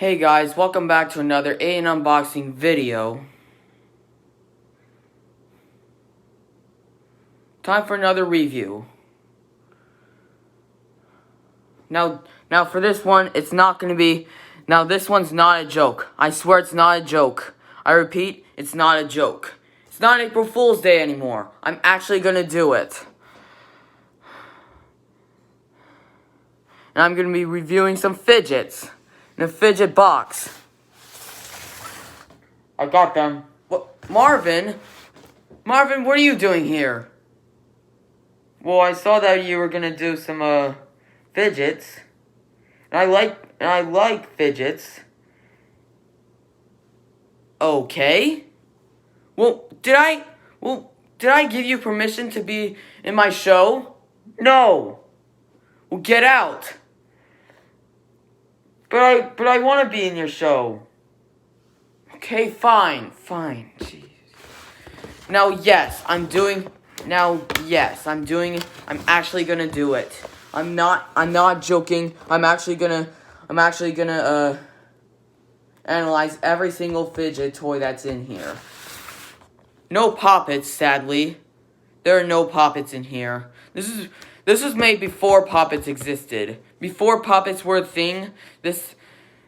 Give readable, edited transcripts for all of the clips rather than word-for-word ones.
Hey guys, welcome back to another alien unboxing video. Time for another review. Now for this one, it's not gonna be... Now this one's not a joke. I swear it's not a joke. I repeat, it's not a joke. It's not April Fool's Day anymore. I'm actually gonna do it. And I'm gonna be reviewing some fidgets in a fidget box. I got them. What? Marvin, what are you doing here? Well, I saw that you were gonna do some fidgets, and I like fidgets. Okay. Well, did I give you permission to be in my show? No. Well, get out. But I want to be in your show. Okay, fine. Jeez. I'm actually gonna do it. I'm not joking. I'm actually gonna analyze every single fidget toy that's in here. No poppets, sadly. There are no poppets in here. This was made before poppets existed. Before poppets were a thing. This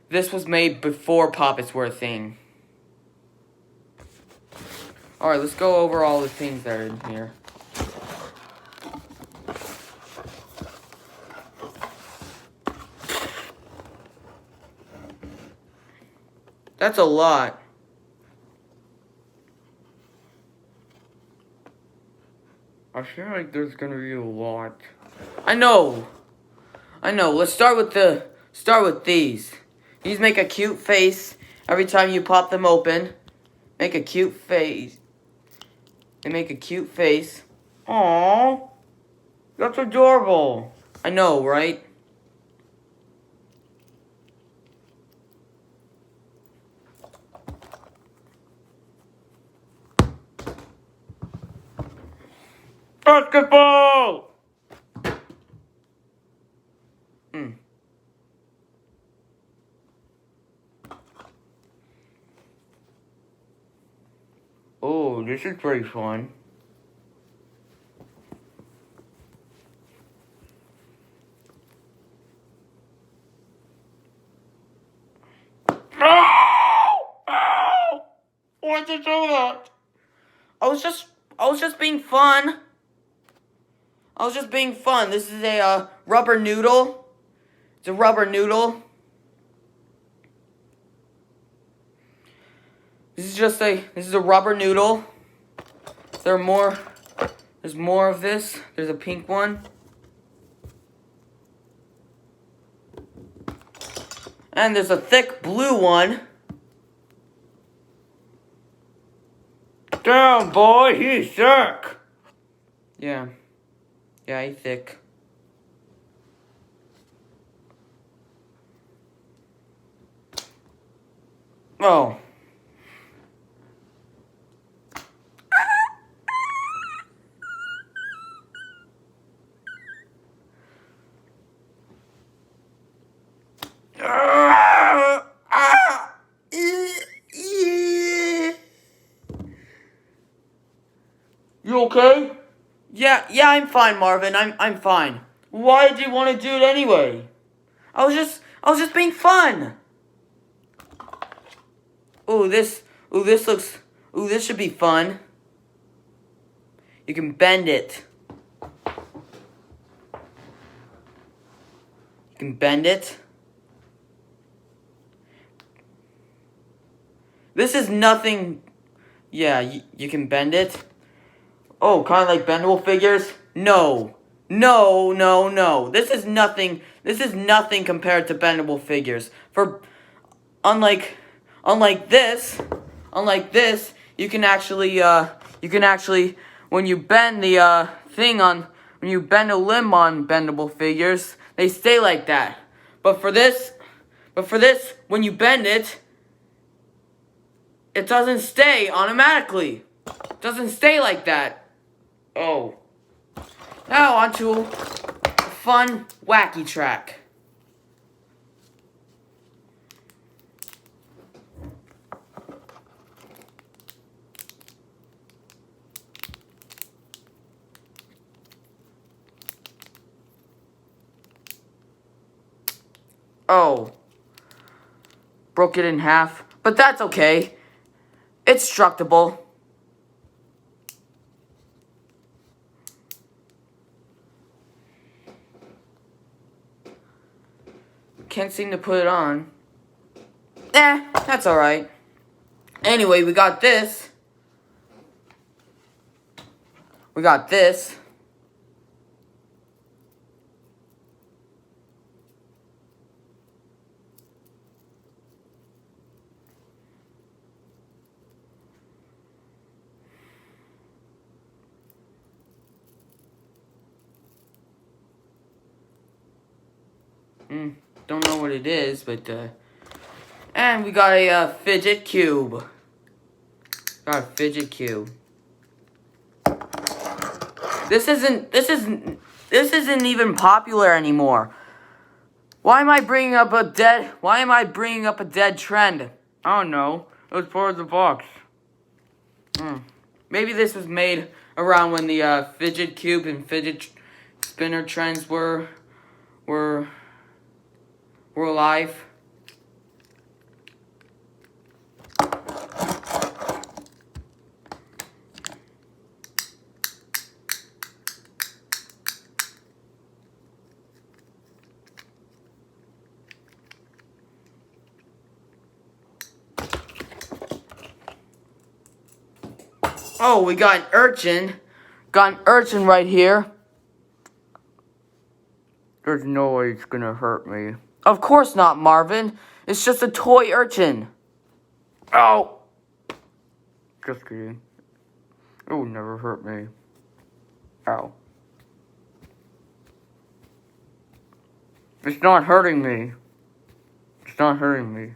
was made before poppets were a thing. Alright, let's go over all the things that are in here. That's a lot. I feel like there's gonna be a lot. I know. Let's start with these. These make a cute face every time you pop them open. Make a cute face. They make a cute face. Aww. That's adorable. I know, right? Basketball! Oh, this is pretty fun. Ow! Why'd you do that? I was just being fun. This is a rubber noodle. It's a rubber noodle. This is a rubber noodle. There's more of this. There's a pink one. And there's a thick blue one. Damn, boy, he's thick. Yeah, he's thick. Oh. You okay? Yeah, I'm fine, Marvin. I'm fine. Why did you want to do it anyway? I was just being fun. This should be fun. You can bend it. This is nothing. Yeah, you can bend it. Oh, kind of like bendable figures? No. This is nothing compared to bendable figures. Unlike this, you can actually when you bend when you bend a limb on bendable figures, they stay like that. But for this, when you bend it, it doesn't stay automatically. It doesn't stay like that. Oh. Now onto a fun, wacky track. Oh. Broke it in half. But that's okay. It's destructible. Can't seem to put it on. That's alright. Anyway, we got this. We got this. Don't know what it is, but and we got a fidget cube. Got a fidget cube. This isn't even popular anymore. Why am I bringing up a dead trend? I don't know. It was part of the box. Maybe this was made around when the fidget cube and fidget spinner trends were alive. Oh, we got an urchin. Got an urchin right here. There's no way it's gonna hurt me. Of course not, Marvin. It's just a toy urchin. Ow! Just kidding. It will never hurt me. Ow. It's not hurting me. It's not hurting me.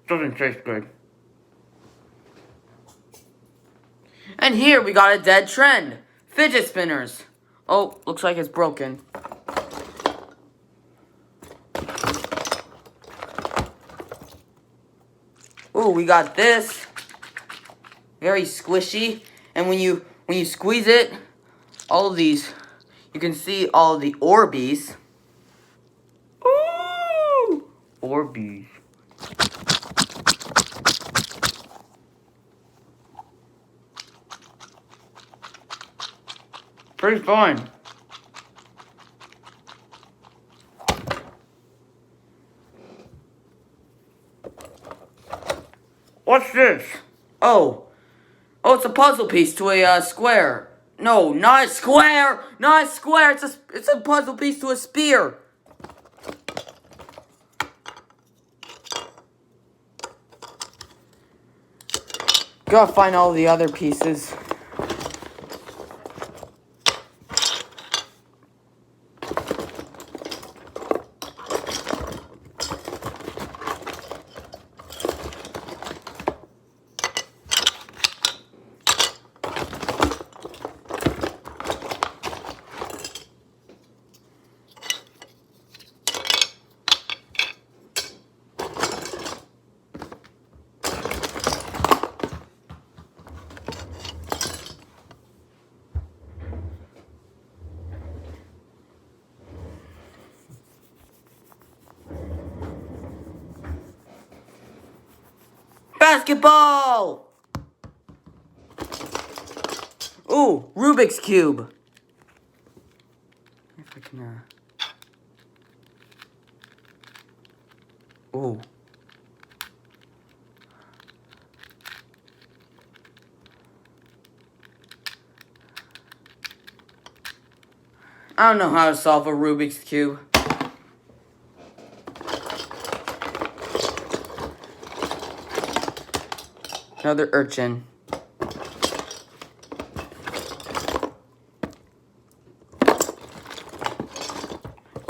Doesn't taste good. And here we got a dead trend. Fidget spinners. Oh, looks like it's broken. Ooh, we got this. Very squishy. And when you squeeze it, all of these, you can see all of the Orbeez. Ooh! Orbeez. Pretty fun. What's this? Oh, it's a puzzle piece to a square. No, not a square. Not a square. It's a puzzle piece to a spear. Gotta find all the other pieces. Basketball! Ooh, Rubik's Cube. If I can, Ooh. I don't know how to solve a Rubik's Cube. Another urchin.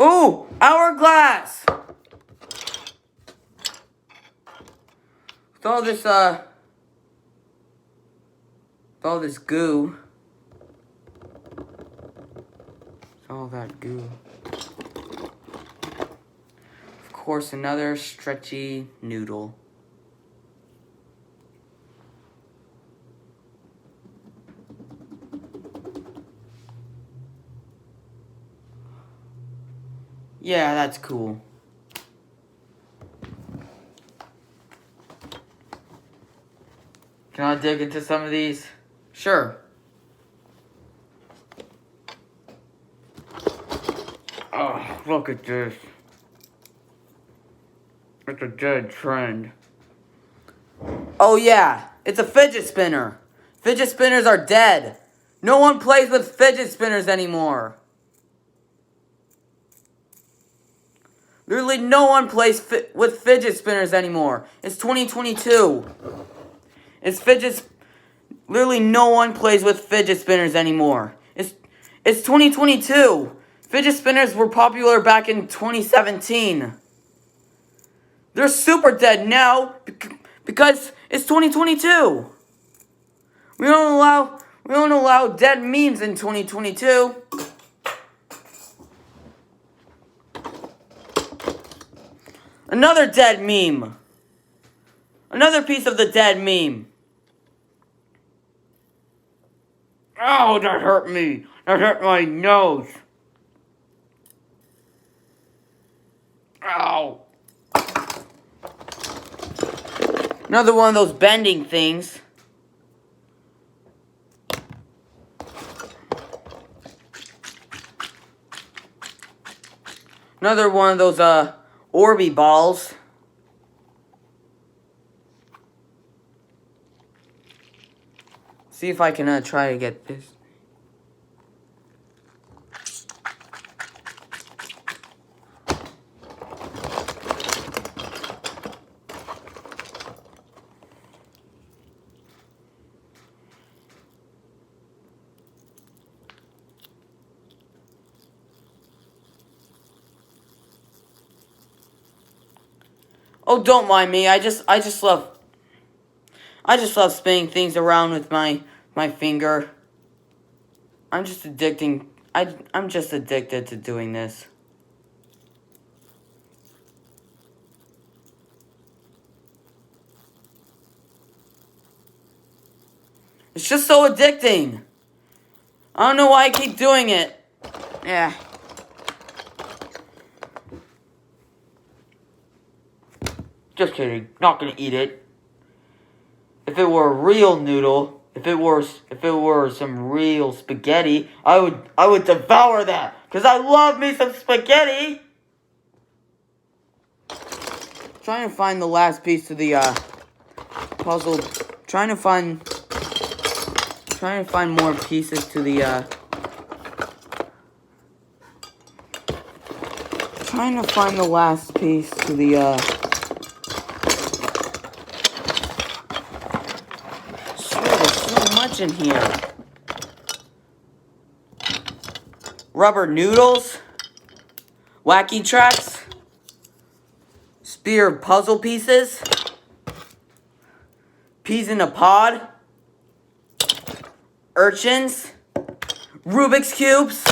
Ooh, hourglass! With all this goo. All that goo. Of course, another stretchy noodle. Yeah, that's cool. Can I dig into some of these? Sure. Oh, look at this. It's a dead trend. Oh yeah, it's a fidget spinner. Fidget spinners are dead. No one plays with fidget spinners anymore. Literally no one plays with fidget spinners anymore. It's 2022. Literally no one plays with fidget spinners anymore. It's 2022. Fidget spinners were popular back in 2017. They're super dead now because it's 2022. We don't allow dead memes in 2022. Another dead meme. Another piece of the dead meme. Oh, that hurt me. That hurt my nose. Ow. Another one of those bending things. Another one of those, Orby balls. See if I can, try to get this. Oh, don't mind me. I just love spinning things around with my finger. I'm just addicted to doing this. It's just so addicting. I don't know why I keep doing it. Yeah. Just kidding. Not gonna eat it. If it were a real noodle, if it were some real spaghetti, I would devour that. Cause I love me some spaghetti. Trying to find the last piece to the puzzle. Trying to find more pieces to the trying to find the last piece to the there's so much in here. Rubber noodles, wacky tracks, spear puzzle pieces, peas in a pod, urchins, Rubik's cubes,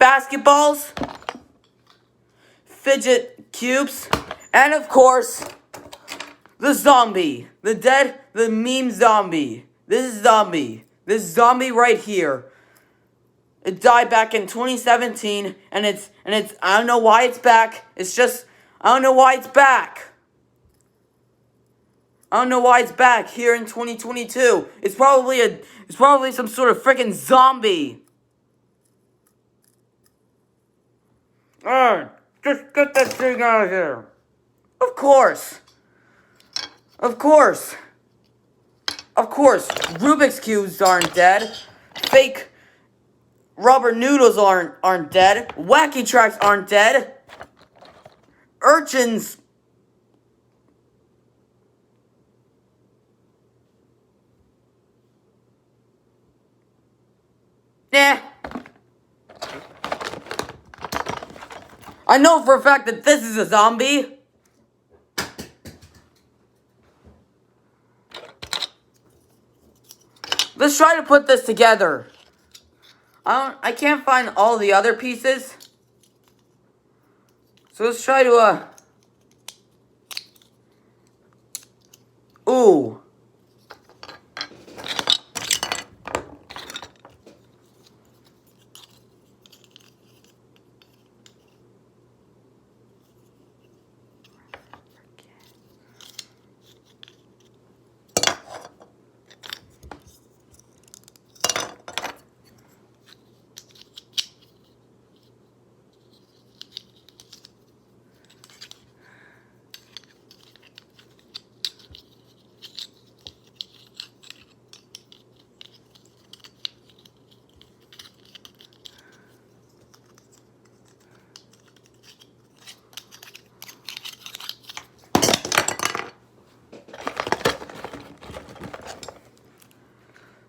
basketballs, fidget cubes, and of course, the zombie. The meme zombie. This zombie right here. It died back in 2017, and it's, I don't know why it's back. I don't know why it's back. I don't know why it's back here in 2022. It's probably some sort of freaking zombie. Just get that thing out of here. Of course. Rubik's cubes aren't dead. Fake rubber noodles aren't dead. Wacky tracks aren't dead. Urchins. Nah. I know for a fact that this is a zombie. Let's try to put this together. I can't find all the other pieces. So let's try to, ooh.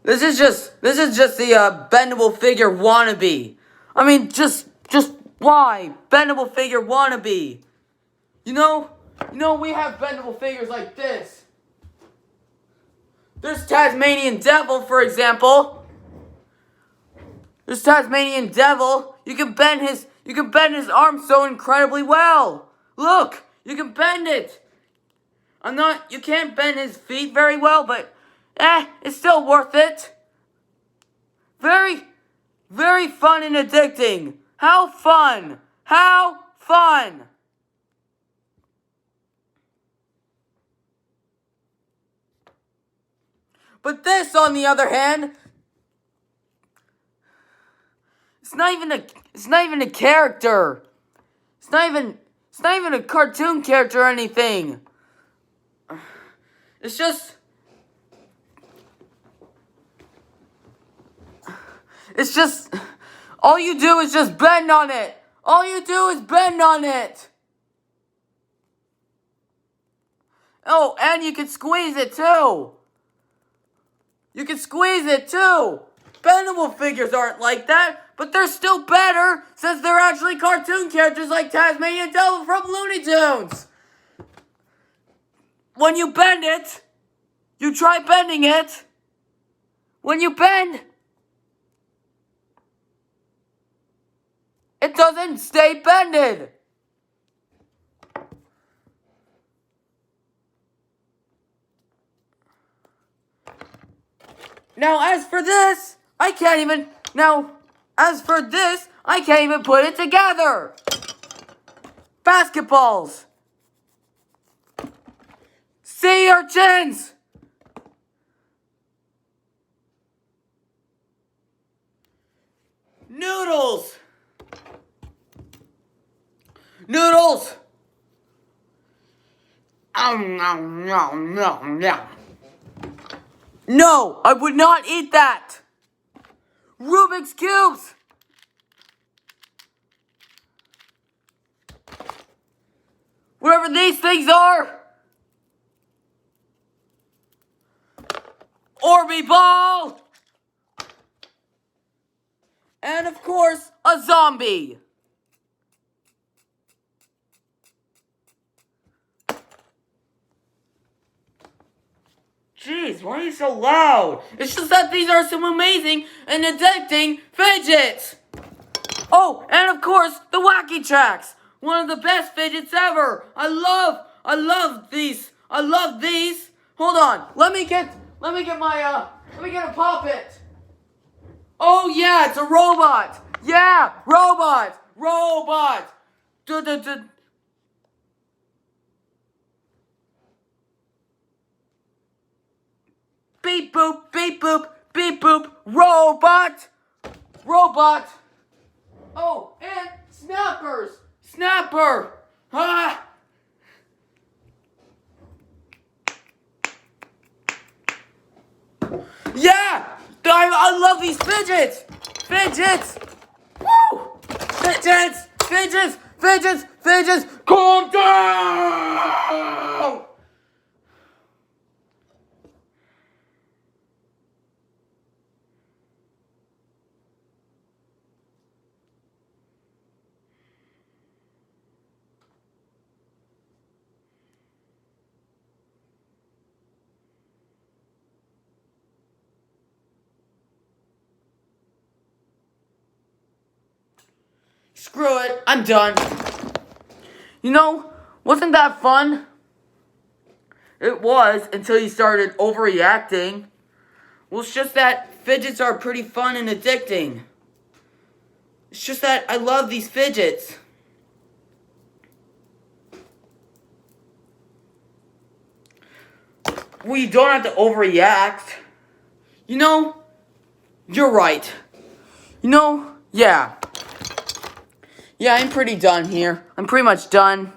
This is just the bendable figure wannabe. I mean, just why bendable figure wannabe? You know, we have bendable figures like this. There's Tasmanian Devil, for example. There's Tasmanian Devil. You can bend his arm so incredibly well. Look, you can bend it. You can't bend his feet very well, but it's still worth it. Very, very fun and addicting. How fun! How fun! But this, on the other hand, it's not even a character. It's not even a cartoon character or anything. It's just all you do is just bend on it. All you do is bend on it. Oh, and you can squeeze it too. You can squeeze it too. Bendable figures aren't like that, but they're still better since they're actually cartoon characters like Tasmanian Devil from Looney Tunes. When you bend it, you try bending it. When you bend, it doesn't stay bended. Now, as for this, I can't even put it together. Basketballs. Sea urchins. Noodles. Noodles. No, I would not eat that. Rubik's Cubes. Whatever these things are. Orby Ball. And of course, a zombie. Jeez, why are you so loud? It's just that these are some amazing and addicting fidgets. Oh, and of course, the Wacky Tracks. One of the best fidgets ever. I love these. I love these. Hold on. Let me get a puppet. Oh yeah, it's a robot. Yeah, robot. Beep boop, beep boop, beep boop, robot. Oh, and snapper. Ah. Yeah, I love these fidgets. Woo! Fidgets. Calm down. Screw it, I'm done. Wasn't that fun? It was, until you started overreacting. Well, it's just that fidgets are pretty fun and addicting. It's just that I love these fidgets. Well, you don't have to overreact. You're right. Yeah. Yeah, I'm pretty done here. I'm pretty much done.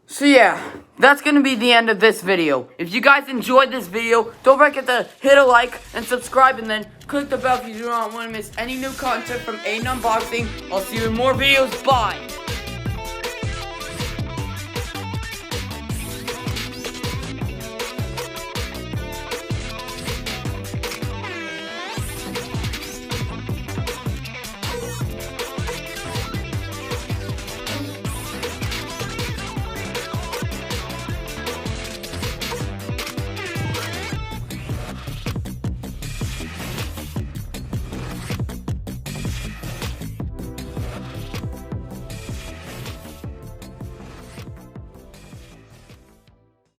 So yeah, that's going to be the end of this video. If you guys enjoyed this video, don't forget to hit a like and subscribe, and then click the bell if you do not want to miss any new content from Aiden Unboxing. I'll see you in more videos. Bye!